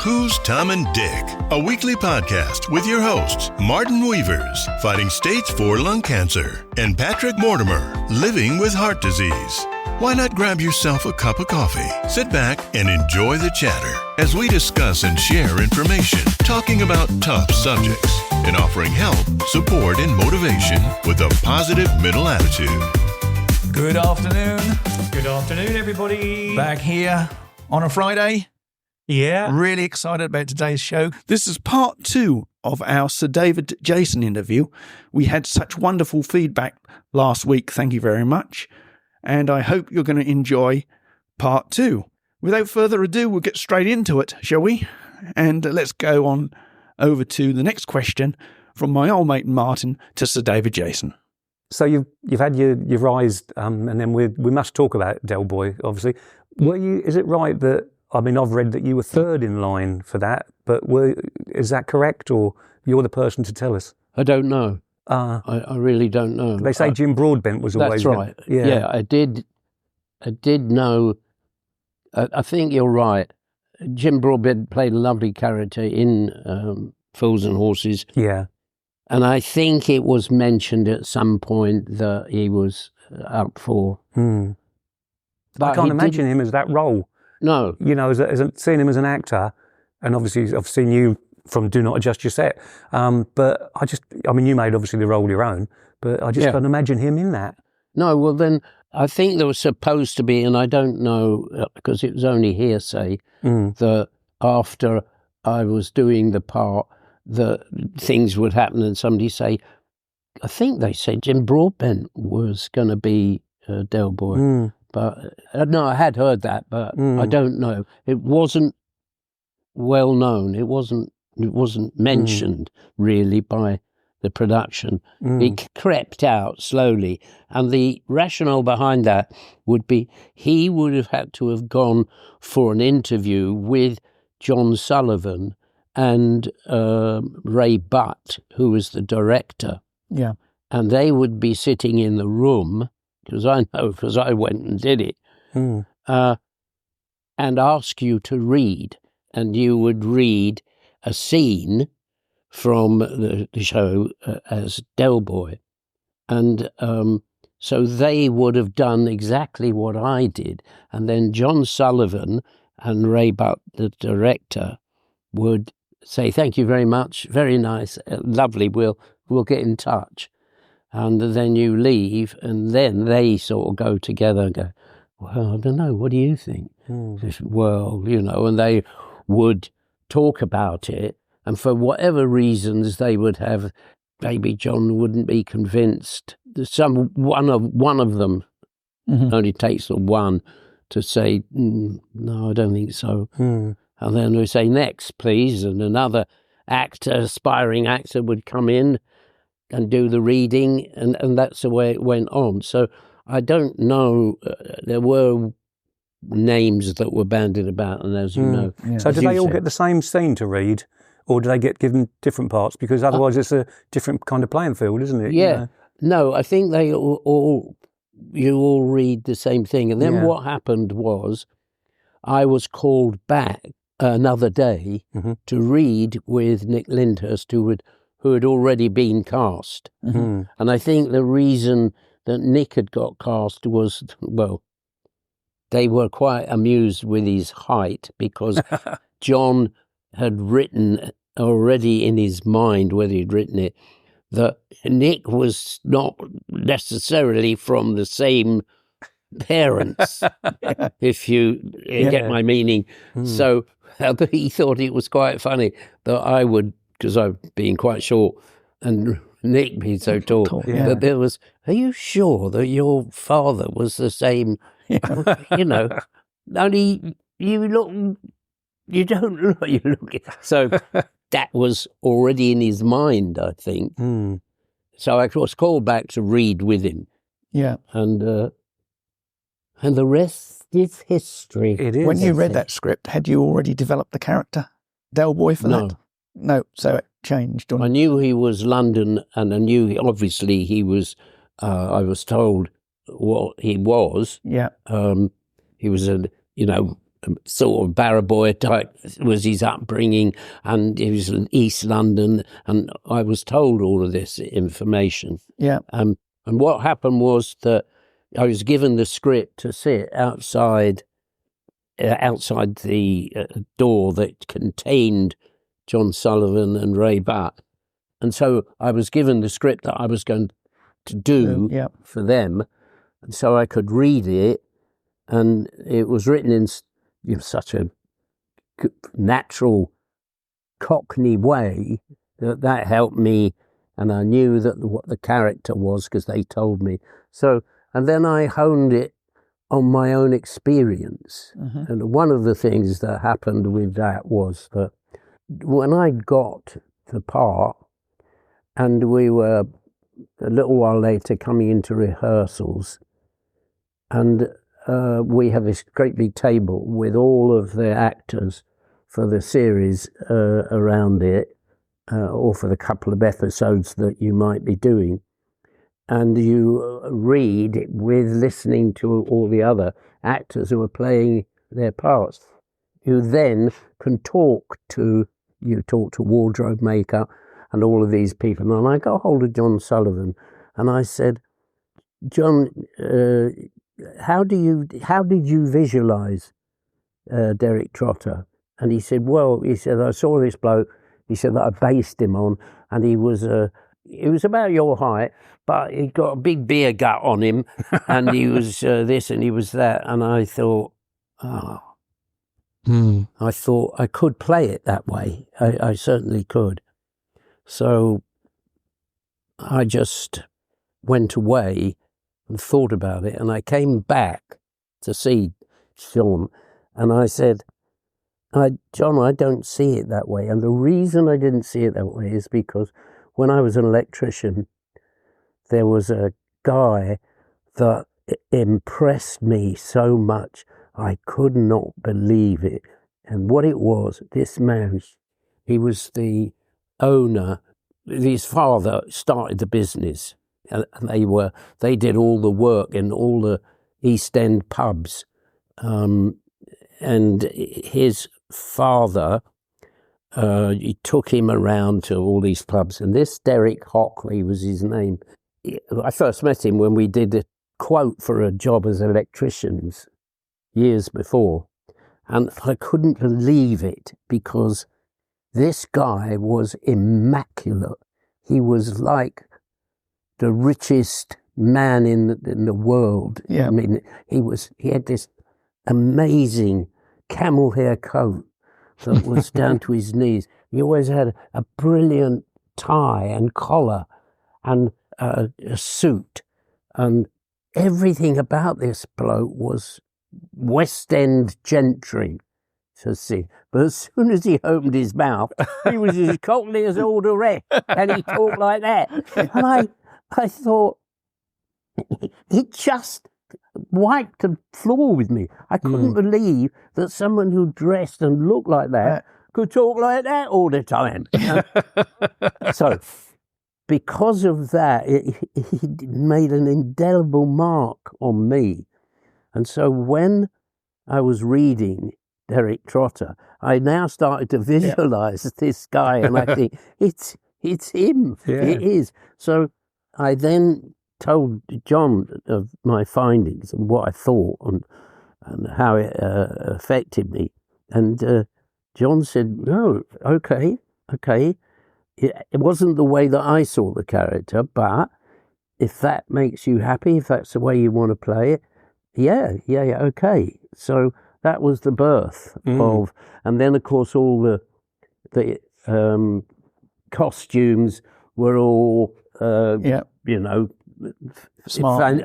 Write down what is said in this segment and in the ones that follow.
Who's Tom and Dick, a weekly podcast with your hosts, Martin Weavers, fighting stage 4 lung cancer, and Patrick Mortimer, living with heart disease. Why not grab yourself a cup of coffee, sit back, and enjoy the chatter as we discuss and share information, talking about tough subjects, and offering help, support, and motivation with a positive mental attitude. Good afternoon. Good afternoon, everybody. Back here on a Friday. Yeah. Really excited about today's show. This is part 2 of our Sir David Jason interview. We had such wonderful feedback last week. Thank you very much. And I hope you're going to enjoy part 2. Without further ado, we'll get straight into it, shall we? And let's go on over to the next question from my old mate Martin to Sir David Jason. So you've had your rise, and then we must talk about Del Boy, obviously. Is it right that, I mean, I've read that you were third in line for that, but is that correct, or you're the person to tell us? I don't know. I really don't know. They say Jim Broadbent was always... That's right. Yeah, I did know. I think you're right. Jim Broadbent played a lovely character in Fools and Horses. Yeah. And I think it was mentioned at some point that he was up for... But I can't imagine him as that role. No. You know, seeing him as an actor, and obviously I've seen you from Do Not Adjust Your Set, but I mean, you made obviously the role your own, but I just can't imagine him in that. No, well then, I think there was supposed to be, and I don't know, because it was only hearsay, that after I was doing the part, that things would happen and somebody say, I think they said Jim Broadbent was going to be Del Boy. But no, I had heard that, but I don't know. It wasn't well known. It wasn't mentioned really by the production. It crept out slowly, and the rationale behind that would be he would have had to have gone for an interview with John Sullivan and Ray Butt, who was the director. Yeah, and they would be sitting in the room. Because I went and did it, and ask you to read, and you would read a scene from the show as Del Boy, and so they would have done exactly what I did, and then John Sullivan and Ray Butt, the director, would say, "Thank you very much, very nice, lovely. We'll get in touch." And then you leave, and then they sort of go together and go, well, I don't know, what do you think? Well, you know, and they would talk about it, and for whatever reasons they would have, maybe John wouldn't be convinced. One of them only takes the one to say, no, I don't think so. And then we say, next, please, and another aspiring actor would come in and do the reading, and that's the way it went on. So I don't know, there were names that were bandied about, and as you know. Yeah. So do they all get the same scene to read, or do they get given different parts? Because otherwise it's a different kind of playing field, isn't it? Yeah. You know? No, I think you all read the same thing. And then what happened was I was called back another day to read with Nick Lyndhurst, who had already been cast. And I think the reason that Nick had got cast was, well, they were quite amused with his height, because John had written already in his mind, whether he'd written it, that Nick was not necessarily from the same parents, if you get my meaning. So he thought it was quite funny that I would, because I've been quite short and Nick being so tall, but there was, are you sure that your father was the same? You know, only you don't look, you look. So that was already in his mind, I think. So I was called back to read with him. Yeah. And the rest is history. It is. When you read that script, had you already developed the character Del Boy for that? No, so it changed. I knew he was London, and I knew obviously he was. I was told what he was. Yeah. He was a sort of Barraboy type was his upbringing, and he was in East London, and I was told all of this information. Yeah. And what happened was that I was given the script to sit outside the door that contained John Sullivan and Ray Butt. And so I was given the script that I was going to do for them, and so I could read it, and it was written in such a natural Cockney way that helped me, and I knew that what the character was because they told me. So, and then I honed it on my own experience. And one of the things that happened with that was that when I got the part, and we were a little while later coming into rehearsals, and we have this great big table with all of the actors for the series around it, or for the couple of episodes that you might be doing. And you read with listening to all the other actors who are playing their parts. You then can talk to wardrobe, makeup, and all of these people. And I got hold of John Sullivan, and I said, John, how did you visualise Derek Trotter? And he said, I saw this bloke. He said that I based him on, and he was about your height, but he got a big beer gut on him, and he was this and he was that. And I thought, I thought I could play it that way. I certainly could. So I just went away and thought about it, and I came back to see Sean, and I said, John, I don't see it that way. And the reason I didn't see it that way is because when I was an electrician, there was a guy that impressed me so much, I could not believe it. And what it was, this man, he was the owner. His father started the business, and they did all the work in all the East End pubs. And his father, he took him around to all these pubs, and this Derek Hockley was his name. I first met him when we did a quote for a job as electricians years before, and I couldn't believe it because this guy was immaculate. He was like the richest man in the world. Yeah. I mean, he had this amazing camel hair coat that was down to his knees. He always had a brilliant tie and collar and a suit, and everything about this bloke was West End gentry to see. But as soon as he opened his mouth, he was as cockney as all the rest, and he talked like that. And I thought, it just wiped the floor with me. I couldn't believe that someone who dressed and looked like that could talk like that all the time. So, because of that, he made an indelible mark on me. And so when I was reading Derek Trotter, I now started to visualise this guy, and I think, it's him. Yeah. It is. So I then told John of my findings and what I thought and how it affected me. And John said, no, okay. It wasn't the way that I saw the character, but if that makes you happy, if that's the way you want to play it, yeah, okay. So that was the birth of, and then of course all the costumes were all,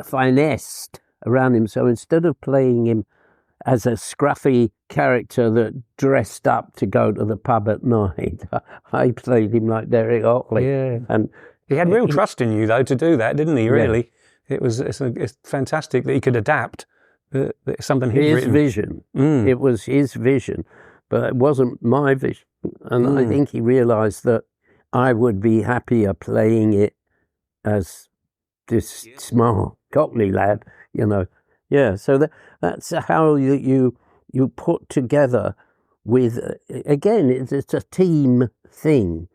finessed around him. So instead of playing him as a scruffy character that dressed up to go to the pub at night, I played him like Derek Hockley. Yeah. And he had real trust in you, though, to do that, didn't he, really? Yeah. It's fantastic that he could adapt something he'd written. His vision. It was his vision, but it wasn't my vision. And I think he realised that I would be happier playing it as this smart Cockney lad, Yeah, so that's how you you put together with, again, it's a team thing.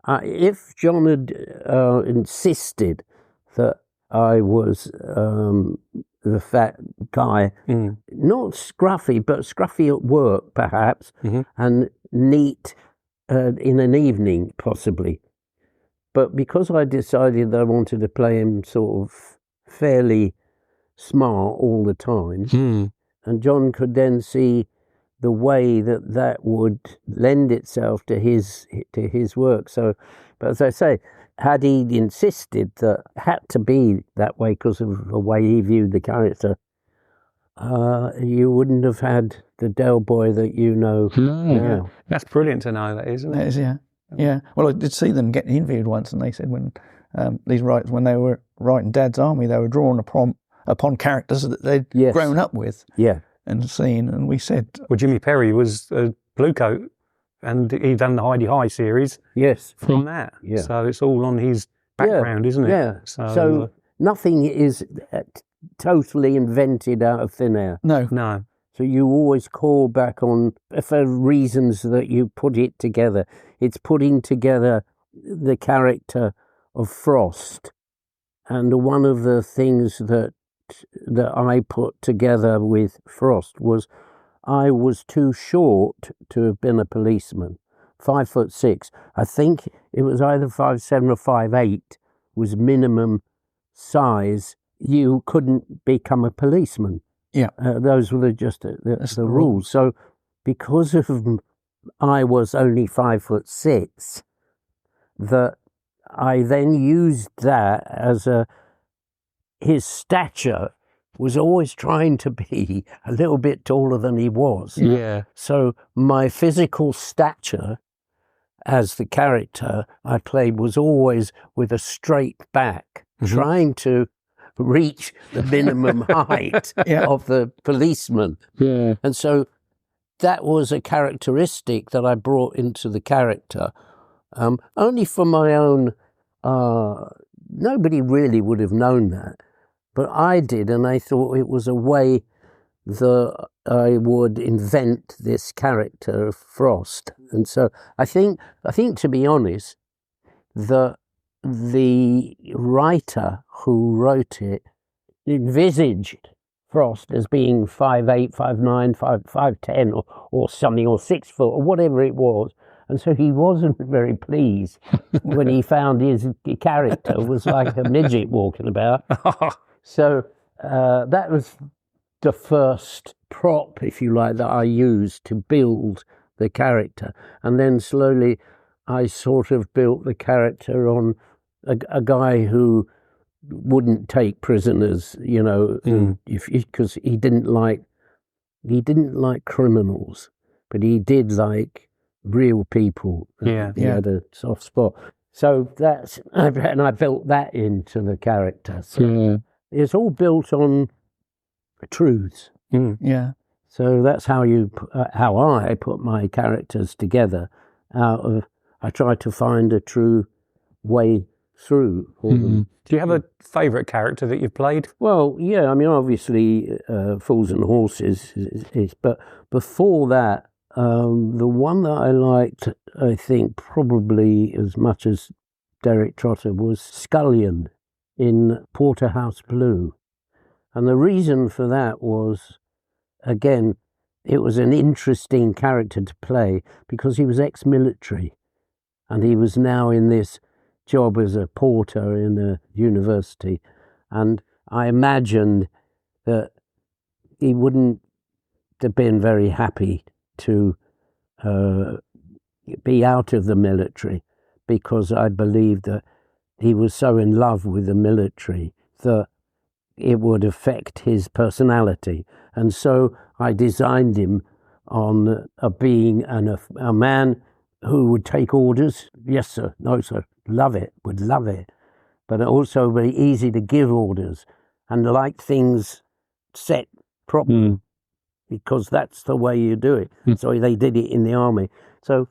If John had insisted that I was the fat guy, not scruffy, but scruffy at work perhaps, and neat in an evening possibly. But because I decided that I wanted to play him sort of fairly smart all the time, and John could then see the way that would lend itself to his work. So, but as I say, had he insisted that it had to be that way because of the way he viewed the character, you wouldn't have had the Del Boy that you know now. That's brilliant to know, that isn't it? That is, yeah. Yeah. Well, I did see them get interviewed once, and they said when these writers, when they were writing Dad's Army, they were drawing upon characters that they'd grown up with. Yeah. And seen, and we said... Well, Jimmy Perry was a Bluecoat, and he'd done the Heidi High series from that. Yeah. So it's all on his background, isn't it? Yeah. So nothing is totally invented out of thin air. No. So you always call back on, for reasons that you put it together. It's putting together the character of Frost. And one of the things that I put together with Frost was I was too short to have been a policeman. 5'6". I think it was either 5'7" or 5'8" was minimum size. You couldn't become a policeman. Yeah. Those were just the rules. So because of I was only 5'6", that I then used that as his stature was always trying to be a little bit taller than he was. Yeah. So my physical stature as the character I played was always with a straight back, trying to reach the minimum height of the policeman. Yeah. And so that was a characteristic that I brought into the character, only for my own... nobody really would have known that. But I did, and I thought it was a way that I would invent this character of Frost. And so I think to be honest, the writer who wrote it envisaged Frost as being 5'8", 5'9", 5'10", or something, or 6 foot, or whatever it was. And so he wasn't very pleased when he found his character was like a midget walking about. So that was the first prop, if you like, that I used to build the character. And then slowly I sort of built the character on a guy who wouldn't take prisoners, you know, because he didn't like criminals, but he did like real people. He had a soft spot. So and I built that into the character. So it's all built on truths. Yeah. So that's how I put my characters together. I try to find a true way through for them. Do you have a favourite character that you've played? Well, yeah. I mean, obviously, Fools and Horses is, but before that, the one that I liked, I think, probably as much as Derek Trotter, was Scullion in Porterhouse Blue. And the reason for that was, again, it was an interesting character to play because he was ex-military and he was now in this job as a porter in a university. And I imagined that he wouldn't have been very happy to be out of the military, because I believed that he was so in love with the military that it would affect his personality. And so I designed him on being a man who would take orders. Yes, sir. No, sir. Love it. Would love it. But also very easy to give orders and like things set properly, because that's the way you do it. So they did it in the army. So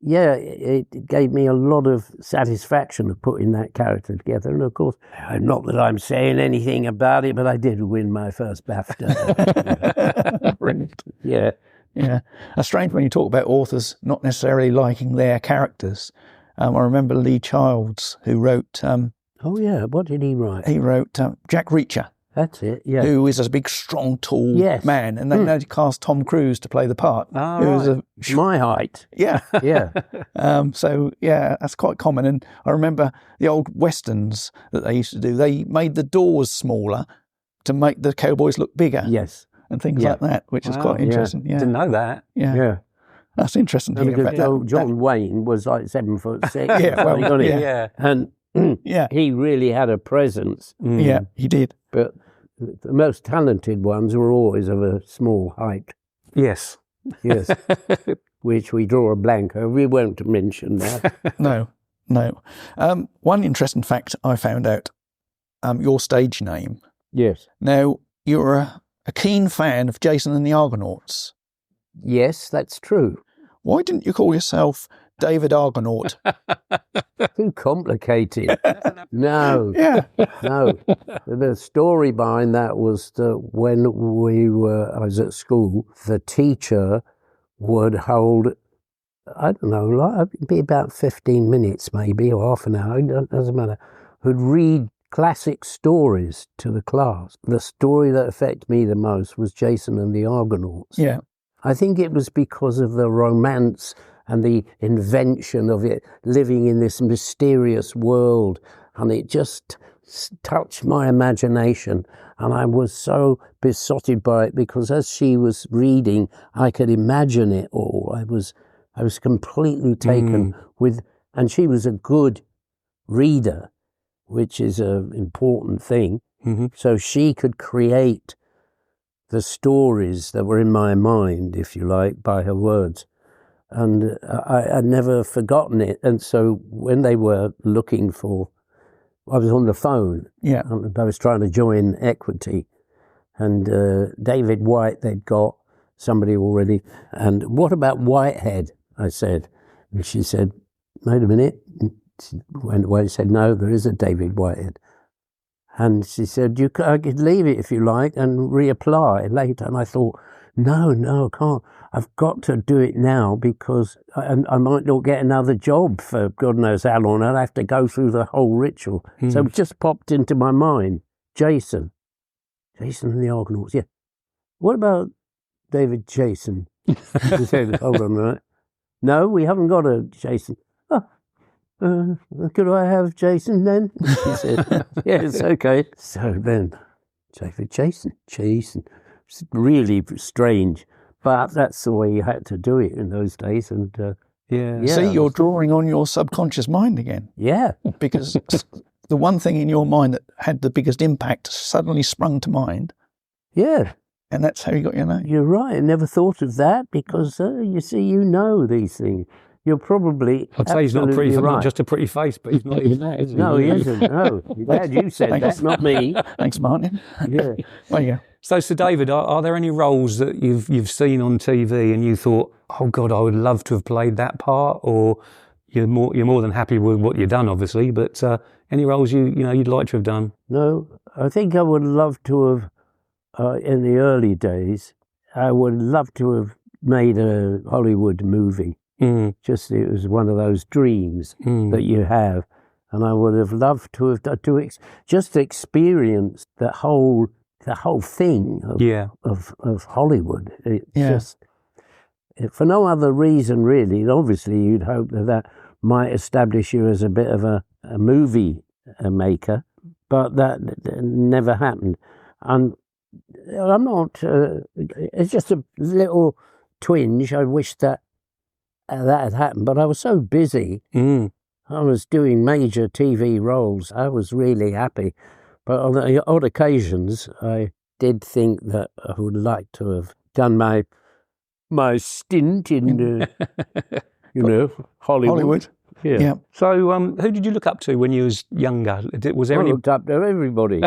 yeah, it gave me a lot of satisfaction of putting that character together. And of course, not that I'm saying anything about it, but I did win my first BAFTA. Brilliant. Yeah. Yeah. It's strange when you talk about authors not necessarily liking their characters. I remember Lee Childs, who wrote... oh, yeah. What did he write? He wrote Jack Reacher. That's it, yeah. Who is a big, strong, tall man. And they cast Tom Cruise to play the part. Oh, who was my height. Yeah. Yeah. So, yeah, that's quite common. And I remember the old Westerns that they used to do. They made the doors smaller to make the cowboys look bigger. Yes. And things like that, which is quite interesting. Yeah. Didn't know that. Yeah. Yeah. That's interesting to hear about that. John Wayne was like 7'6". Yeah, well, Yeah. And he really had a presence. Yeah, he did. But the most talented ones were always of a small height. Yes. Yes. Which we draw a blank over. We won't mention that. No. One interesting fact I found out, your stage name. Yes. Now, you're a keen fan of Jason and the Argonauts. Yes, that's true. Why didn't you call yourself David Argonaut? Too complicated. No. Yeah. No. The story behind that was that when I was at school, the teacher would hold, I don't know, it'd be about 15 minutes maybe, or half an hour, it doesn't matter, would read classic stories to the class. The story that affected me the most was Jason and the Argonauts. Yeah. I think it was because of the romance and the invention of it, living in this mysterious world, and it just touched my imagination, and I was so besotted by it because as she was reading, I could imagine it all. I was completely taken with, and she was a good reader, which is an important thing. Mm-hmm. So she could create the stories that were in my mind, if you like, by her words. And I'd never forgotten it. And so when they were looking for, I was on the phone. Yeah. And I was trying to join Equity. And David White, they'd got somebody already. And what about Whitehead? I said. And she said, wait a minute. She went away and said, no, there is a David Whitehead. And she said, I could leave it if you like and reapply later. And I thought, no, I can't. I've got to do it now because I might not get another job for God knows how long. I'd have to go through the whole ritual. So it just popped into my mind, Jason and the Argonauts, yeah. What about David Jason? He said, hold on a minute. No, we haven't got a Jason. Could I have Jason then? He said, yes, okay. So then, David Jason. It's really strange, but that's the way you had to do it in those days. And See, you're drawing on your subconscious mind again. Yeah. Because the one thing in your mind that had the biggest impact suddenly sprung to mind. Yeah. And that's how you got your name. You're right. I never thought of that because, you see, you know these things. You're probably I'd say he's not pretty, right. not just a pretty face, but he's not even that, is he? No, he isn't. No. Glad you said that, not me. Thanks, Martin. Yeah. There you go. So, Sir David, are there any roles that you've seen on TV and you thought, oh God, I would love to have played that part, or you're more than happy with what you've done, obviously, but any roles you'd like to have done? No, I think I would love to have, in the early days, I would love to have made a Hollywood movie. Just it was one of those dreams that you have, and I would have loved to have just experience the whole thing of Hollywood. Just for no other reason really. Obviously, you'd hope that might establish you as a bit of a movie maker, but that never happened. And I'm not. It's just a little twinge. I wish that had happened, but I was so busy. I was doing major TV roles. I was really happy. But on the odd occasions, I did think that I would like to have done my stint in, Hollywood. Yeah. So, who did you look up to when you was younger? Was there I any? looked up to everybody.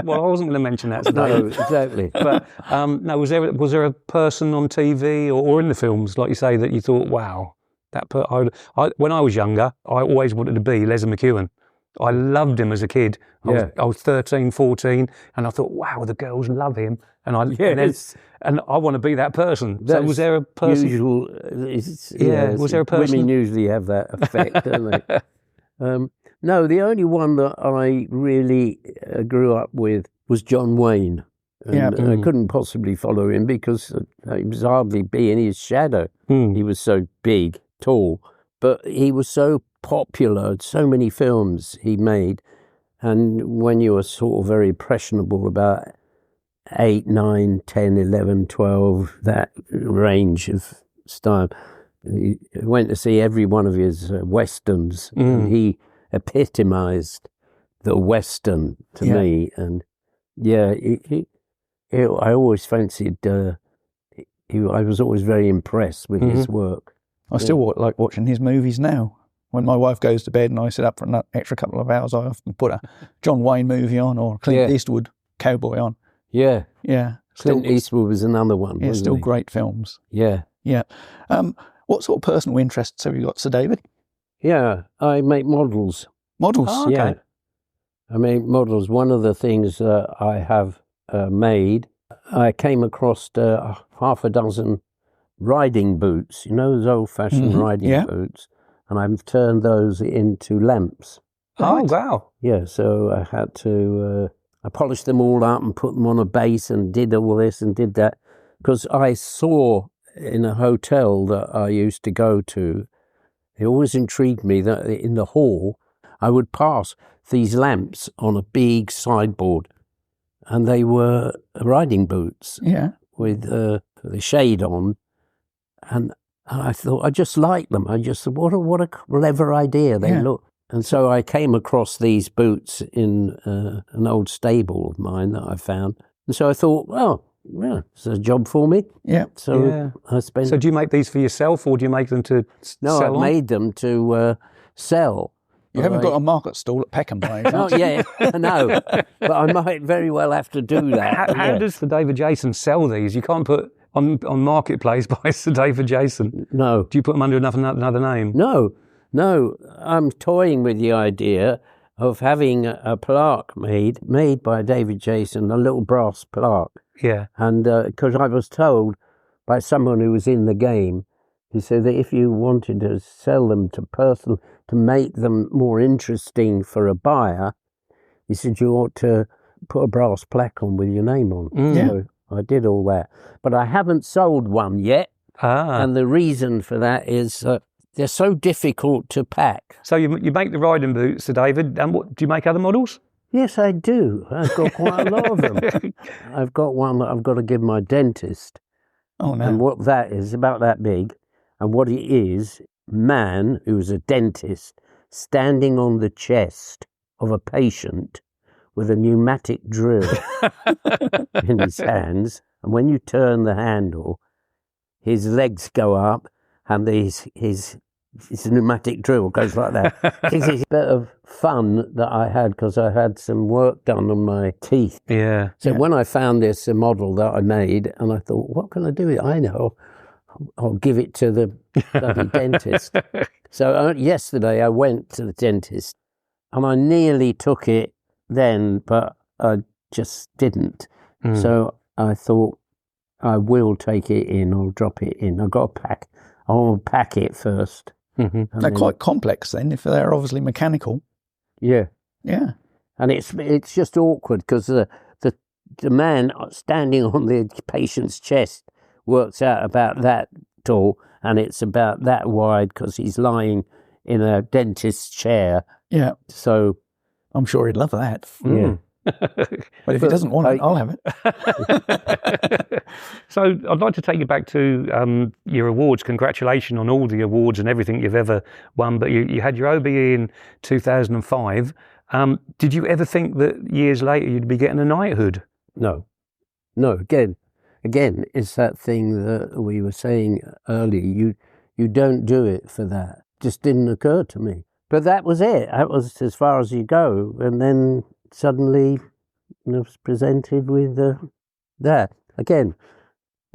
Well, I wasn't going to mention that today. No, exactly. But no, was there a person on TV or in the films, like you say, that you thought, wow, When I was younger, I always wanted to be Les McEwen. I loved him as a kid. I was 13, 14, and I thought, wow, the girls love him. And I want to be that person. So was there a person? Usual, was there a person? Women usually have that effect, don't they? No, the only one that I really grew up with was John Wayne. And I couldn't possibly follow him because he was hardly be in his shadow. He was so big, tall, but he was so popular, so many films he made. And when you were sort of very impressionable about 8, 9, 10, 11, 12, that range of style, I went to see every one of his westerns, and he epitomized the western to me. And I always fancied, I was always very impressed with his work. I still like watching his movies now. When my wife goes to bed and I sit up for an extra couple of hours, I often put a John Wayne movie on or Clint Eastwood cowboy on. Yeah. Yeah. Clint Eastwood was another one. Yeah, still great films. Yeah. Yeah. What sort of personal interests have you got, Sir David? Yeah, I make models. Models? Oh, okay. Yeah. I make models. One of the things I have made, I came across half a dozen riding boots, those old-fashioned riding boots, and I've turned those into lamps. Oh, wow. Yeah, so I had to, I polished them all up and put them on a base and did all this and did that, because I saw in a hotel that I used to go to, it always intrigued me that in the hall, I would pass these lamps on a big sideboard, and they were riding boots with the shade on, and I thought, I just liked them. I just thought, what a clever idea they look. And so I came across these boots in an old stable of mine that I found. And so I thought, well, it's a job for me. Yeah. So I spent... So do you make these for yourself or do you make them to sell No, I made them to sell. You haven't got a market stall at Peckham, by any chance? No. But I might very well have to do that. How does Sir David Jason sell these? You can't put on Marketplace by Sir David Jason. No. Do you put them under another name? No. I'm toying with the idea of having a plaque made by David Jason, a little brass plaque. Yeah. And because I was told by someone who was in the game, he said that if you wanted to sell them to to make them more interesting for a buyer, he said you ought to put a brass plaque on with your name on. So I did all that. But I haven't sold one yet. And the reason for that is they're so difficult to pack. So you make the riding boots, Sir David, and what do you make other models? Yes, I do. I've got quite a lot of them. I've got one that I've got to give my dentist. Oh, no. And what that is, about that big. And what it is, man who's a dentist standing on the chest of a patient with a pneumatic drill in his hands. And when you turn the handle, his legs go up and his pneumatic drill goes like that. It's a bit of fun that I had because I had some work done on my teeth. Yeah. So when I found this model that I made, and I thought, what can I do with it? I know, I'll give it to the bloody dentist. So yesterday I went to the dentist, and I nearly took it then, but I just didn't. So I thought, I will take it in, I'll drop it in. I'll pack it first. They're quite complex then, if they're obviously mechanical. Yeah. Yeah. And it's just awkward because the man standing on the patient's chest works out about that tall and it's about that wide because he's lying in a dentist's chair. Yeah. So I'm sure he'd love that. Yeah. But if he doesn't want it, I'll have it. So I'd like to take you back to your awards. Congratulations on all the awards and everything you've ever won. But you had your OBE in 2005. Did you ever think that years later you'd be getting a knighthood? No. Again, it's that thing that we were saying earlier. You don't do it for that. Just didn't occur to me. But that was it. That was as far as you go. And then suddenly I was presented with that. Again,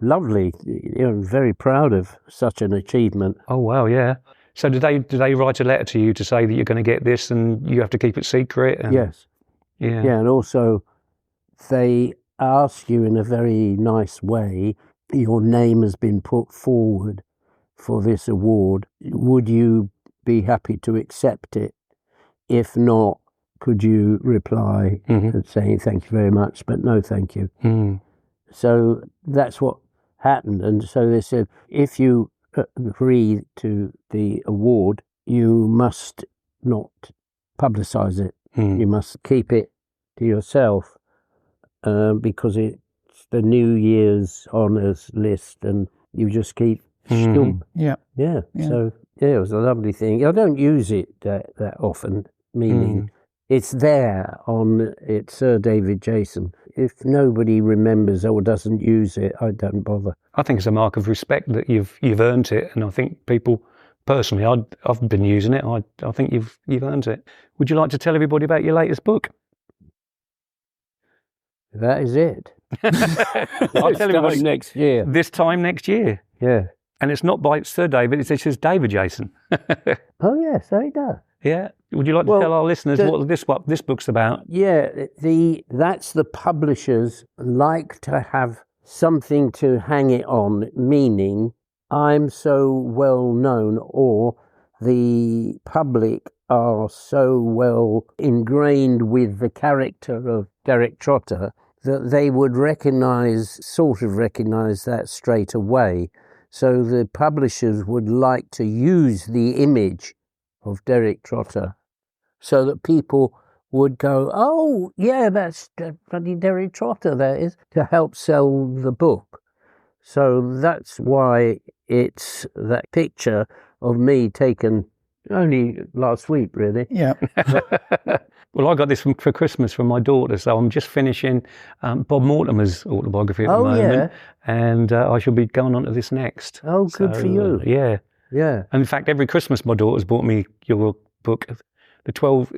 lovely. Very proud of such an achievement. Oh wow, yeah. So did they write a letter to you to say that you're going to get this and you have to keep it secret? And, Yes. Yeah. Yeah, and also they ask you in a very nice way, your name has been put forward for this award. Would you be happy to accept it? If not, could you reply and saying thank you very much, but no thank you? So that's what happened. And so they said, if you agree to the award, you must not publicise it. You must keep it to yourself because it's the New Year's honours list and you just keep stum. Yeah. So, it was a lovely thing. I don't use it that often, meaning it's there it's Sir David Jason. If nobody remembers or doesn't use it, I don't bother. I think it's a mark of respect that you've earned it, and I think people, personally, I've been using it. I think you've earned it. Would you like to tell everybody about your latest book? That is it. I'll tell everybody next year. This time next year. Yeah. And it's not by Sir David, it says David Jason. Oh, yes, so he does. Yeah. Would you like to tell our listeners what this book's about? Yeah, that's the publishers like to have something to hang it on, meaning I'm so well known or the public are so well ingrained with the character of Derek Trotter that they would recognize that straight away. So the publishers would like to use the image of Derek Trotter so that people would go, oh, yeah, that's bloody Derek Trotter, that is, to help sell the book. So that's why it's that picture of me taken only last week, really. Yeah. Well, I got this for Christmas from my daughter, so I'm just finishing Bob Mortimer's autobiography at the moment, and I shall be going on to this next. Oh, good for you. Yeah. Yeah. And in fact, every Christmas my daughter's bought me your book, the 12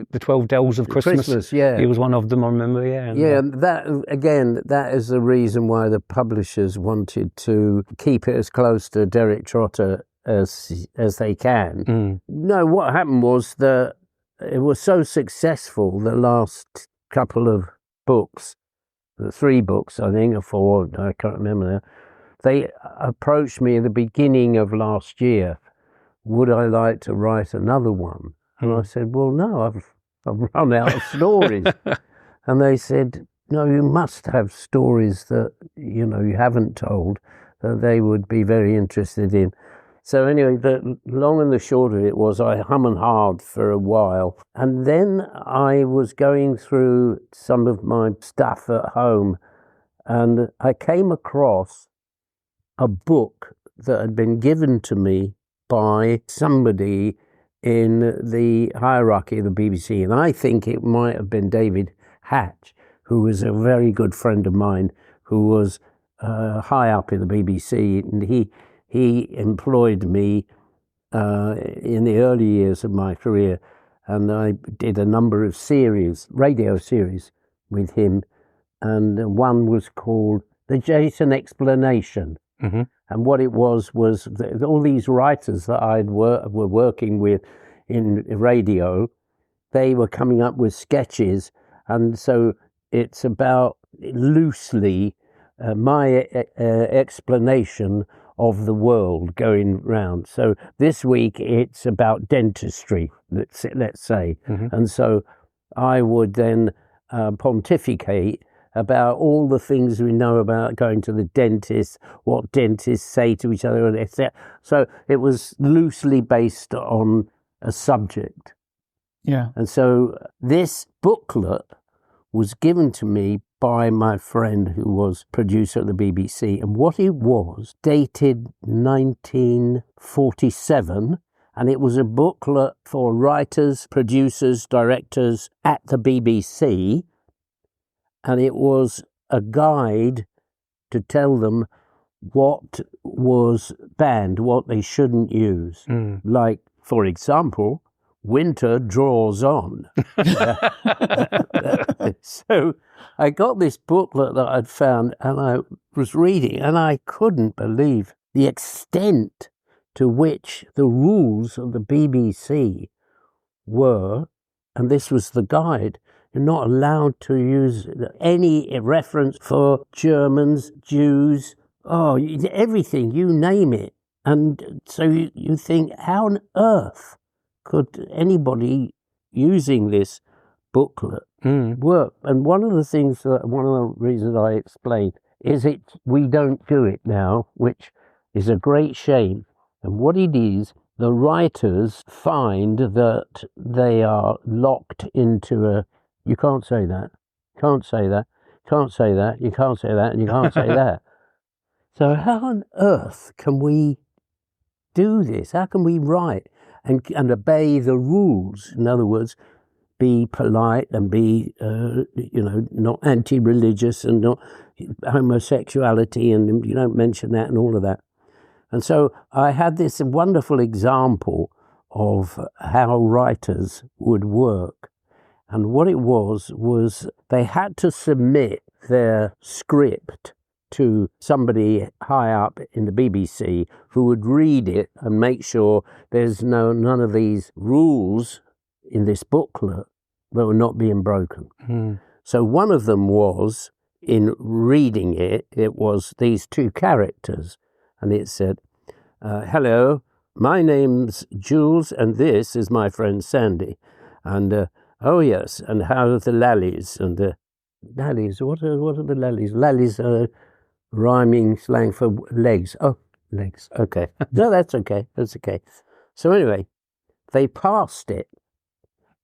Dells of Christmas. Yeah. It was one of them, I remember, yeah. And that is the reason why the publishers wanted to keep it as close to Derek Trotter as they can. No, what happened was that it was so successful, the last couple of books, the 3 books, I think, or 4, I can't remember now. They approached me at the beginning of last year, would I like to write another one? And I said, well, no, I've run out of stories. And they said, no, you must have stories that, you haven't told, that they would be very interested in. So anyway, the long and the short of it was I hum and hawed for a while. And then I was going through some of my stuff at home and I came across a book that had been given to me by somebody in the hierarchy of the BBC. And I think it might have been David Hatch, who was a very good friend of mine, who was high up in the BBC. And he employed me in the early years of my career, and I did a number of radio series with him, and one was called The Jason Explanation. And what it was that all these writers that were working with in radio, they were coming up with sketches, and so it's about loosely my explanation of the world going round. So this week it's about dentistry, let's say. And so I would then pontificate about all the things we know about going to the dentist, what dentists say to each other, and etc. So it was loosely based on a subject. Yeah. And so this booklet was given to me by my friend who was producer at the BBC, and what it was dated 1947, and it was a booklet for writers, producers, directors at the BBC, and it was a guide to tell them what was banned, what they shouldn't use. Like, for example, winter draws on. So I got this booklet that I'd found and I was reading, and I couldn't believe the extent to which the rules of the BBC were, and this was the guide. You're not allowed to use any reference for Germans, Jews, everything, you name it. And so you think, how on earth could anybody using this booklet work? And one of the reasons I explained is we don't do it now, which is a great shame. And what it is, the writers find that they are locked into you can't say that, can't say that, can't say that, you can't say that, and you can't say that. So how on earth can we do this? How can we write and obey the rules? In other words, be polite and be, not anti-religious and not homosexuality, and you don't mention that and all of that. And so I had this wonderful example of how writers would work. And what it was they had to submit their script to somebody high up in the BBC who would read it and make sure there's none of these rules in this booklet that were not being broken. So one of them was, in reading it was these two characters. And it said, hello, my name's Jules, and this is my friend Sandy. And, oh yes, and how are the lallies? And lallies, what are the lallies? Lallies are rhyming slang for legs. Oh, legs, okay. No, that's okay, that's okay. So anyway, they passed it,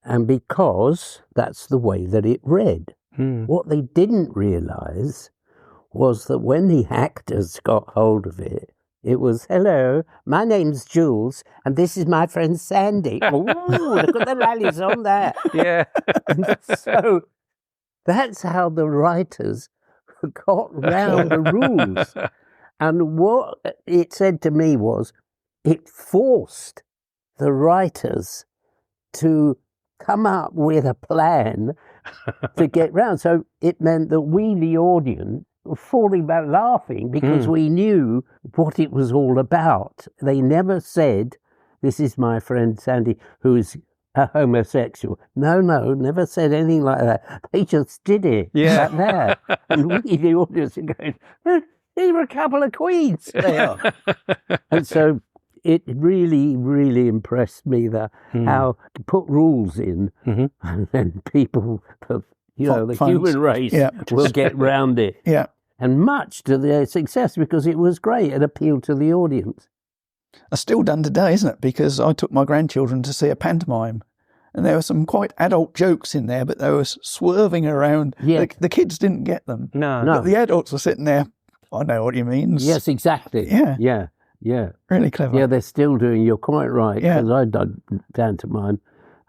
and because that's the way that it read. What they didn't realise was that when the actors got hold of it, it was, hello, my name's Jules, and this is my friend Sandy. Ooh, look at the lallies on there. Yeah. So that's how the writers got round the rules. And what it said to me was, it forced the writers to come up with a plan to get round. So it meant that we, the audience, were falling back laughing because we knew what it was all about. They never said, this is my friend Sandy, who is a homosexual. No, never said anything like that. They just did it. Yeah. Back there. And we, the audience, are going, these were a couple of queens. They are. And so it really, really impressed me that how to put rules in and then people, the human race will get round it. Yeah. And much to their success, because it was great. It appealed to the audience. It's still done today, isn't it? Because I took my grandchildren to see a pantomime, and there were some quite adult jokes in there, but they were swerving around. Yeah. The kids didn't get them. No. But the adults were sitting there, I know what you mean. Yes, exactly. Yeah. Yeah. Really clever. Yeah, they're still doing, you're quite right, Yeah. because I dug down to mine,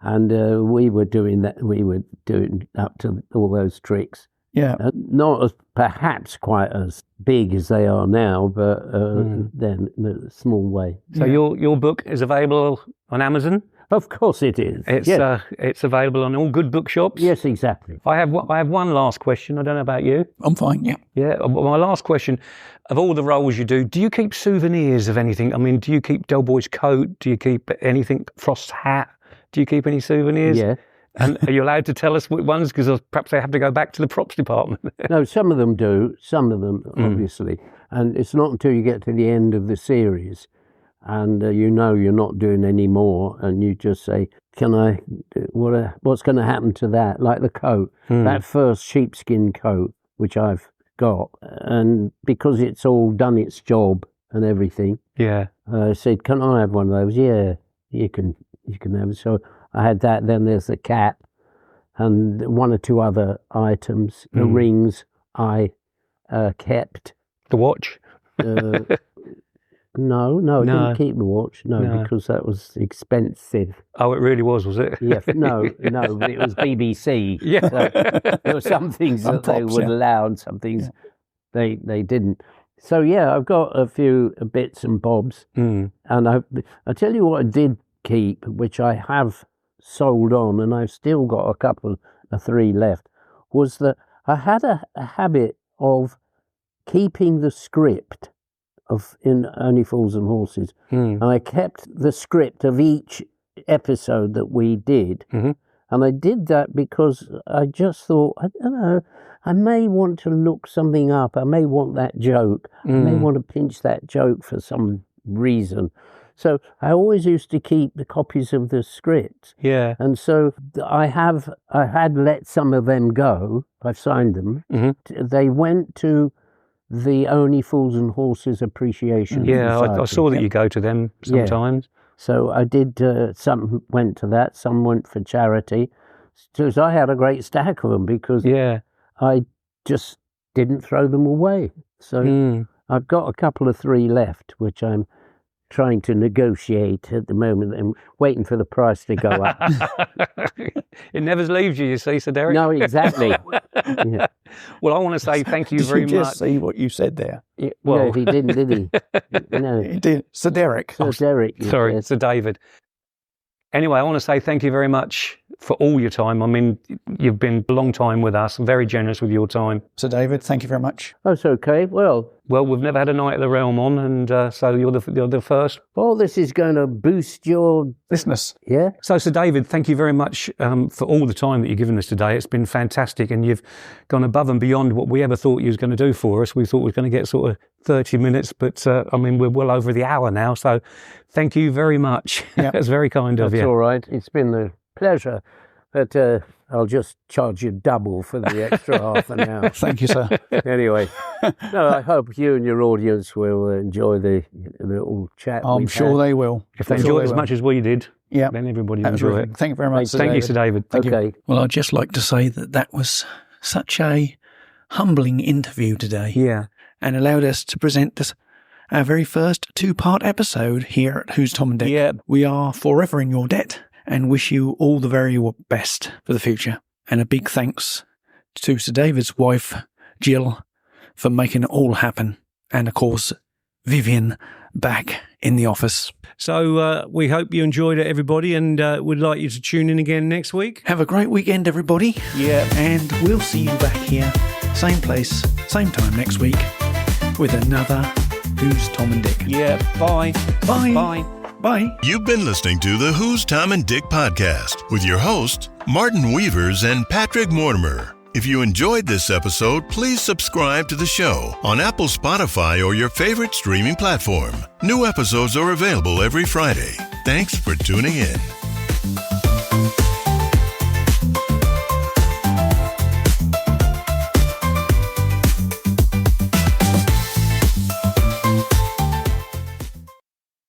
and we were doing that, we were doing up to all those tricks. Yeah. Not as perhaps quite as big as they are now, but then in a small way. So your book is available on Amazon? Of course it is. It's available on all good bookshops? Yes, exactly. I have one last question. I don't know about you. I'm fine, yeah. Yeah, my last question, of all the roles you do you keep souvenirs of anything? I mean, do you keep Del Boy's coat? Do you keep anything, Frost's hat? Do you keep any souvenirs? Yeah. And are you allowed to tell us which ones? Because perhaps they have to go back to the props department. No, some of them do. Some of them, obviously. And it's not until you get to the end of the series and you're not doing any more, and you just say, what's going to happen to that? Like the coat, that first sheepskin coat, which I've got. And because it's all done its job and everything, I said, can I have one of those? Yeah, you can have it. So I had that. Then there's the cap and one or two other items. The rings I kept. The watch? No, I didn't keep the watch. No, because that was expensive. Oh, it really was it? Yeah, no, but it was BBC. Yeah. So there were some things that they would allow and some things they didn't. So yeah, I've got a few bits and bobs. And I tell you what I did keep, which I have sold on, and I've still got a couple of three left, was that I had a habit of keeping the script in Only Fools and Horses. And I kept the script of each episode that we did. And I did that because I just thought, I don't know, I may want to look something up. I may want that joke. I may want to pinch that joke for some reason. So I always used to keep the copies of the script. Yeah. And so I had let some of them go. I've signed them. They went to the Only Fools and Horses Appreciation Society. I saw that you go to them sometimes. Yeah. So I did, some went to that, some went for charity. So I had a great stack of them because I just didn't throw them away. So I've got a couple of 3 left, which I'm trying to negotiate at the moment and waiting for the price to go up. It never leaves you see, Sir Derek? No, exactly. Yeah. Well, I want to say thank you very Did you much. just see what you said there? No, he didn't, did he? No. He did. Sir Derek. So Derek. Sorry, Sir David. Anyway, I want to say thank you very much for all your time. I mean, you've been a long time with us, very generous with your time. Sir David, thank you very much. That's okay. Well, we've never had a Night at the Realm on, and so you're the first. All this is going to boost your Listeners. Yeah. So, Sir David, thank you very much for all the time that you've given us today. It's been fantastic, and you've gone above and beyond what we ever thought you was going to do for us. We thought we was going to get sort of 30 minutes, but I mean, we're well over the hour now, so thank you very much. Yep. That's very kind of you. That's all right. It's been a pleasure, but I'll just charge you double for the extra half an hour. Thank you, sir. Anyway, no, I hope you and your audience will enjoy the little chat. I'm sure they will. If they enjoy it as much as we did, then everybody will enjoy it. Thank you very much, Thank you, Sir David. Thank Okay. you. Well, I'd just like to say that was such a humbling interview today. Yeah. And allowed us to present our very first 2-part episode here at Who's Tom and Dick. Yeah. We are forever in your debt and wish you all the very best for the future. And a big thanks to Sir David's wife, Jill, for making it all happen. And of course, Vivian back in the office. So we hope you enjoyed it, everybody, and we'd like you to tune in again next week. Have a great weekend, everybody. Yeah. And we'll see you back here, same place, same time next week, with another Who's Tom and Dick. Yeah. Bye. Bye. Bye. Bye. You've been listening to the Who's Tom and Dick podcast with your hosts, Martin Weavers and Patrick Mortimer. If you enjoyed this episode, please subscribe to the show on Apple, Spotify, or your favorite streaming platform. New episodes are available every Friday. Thanks for tuning in.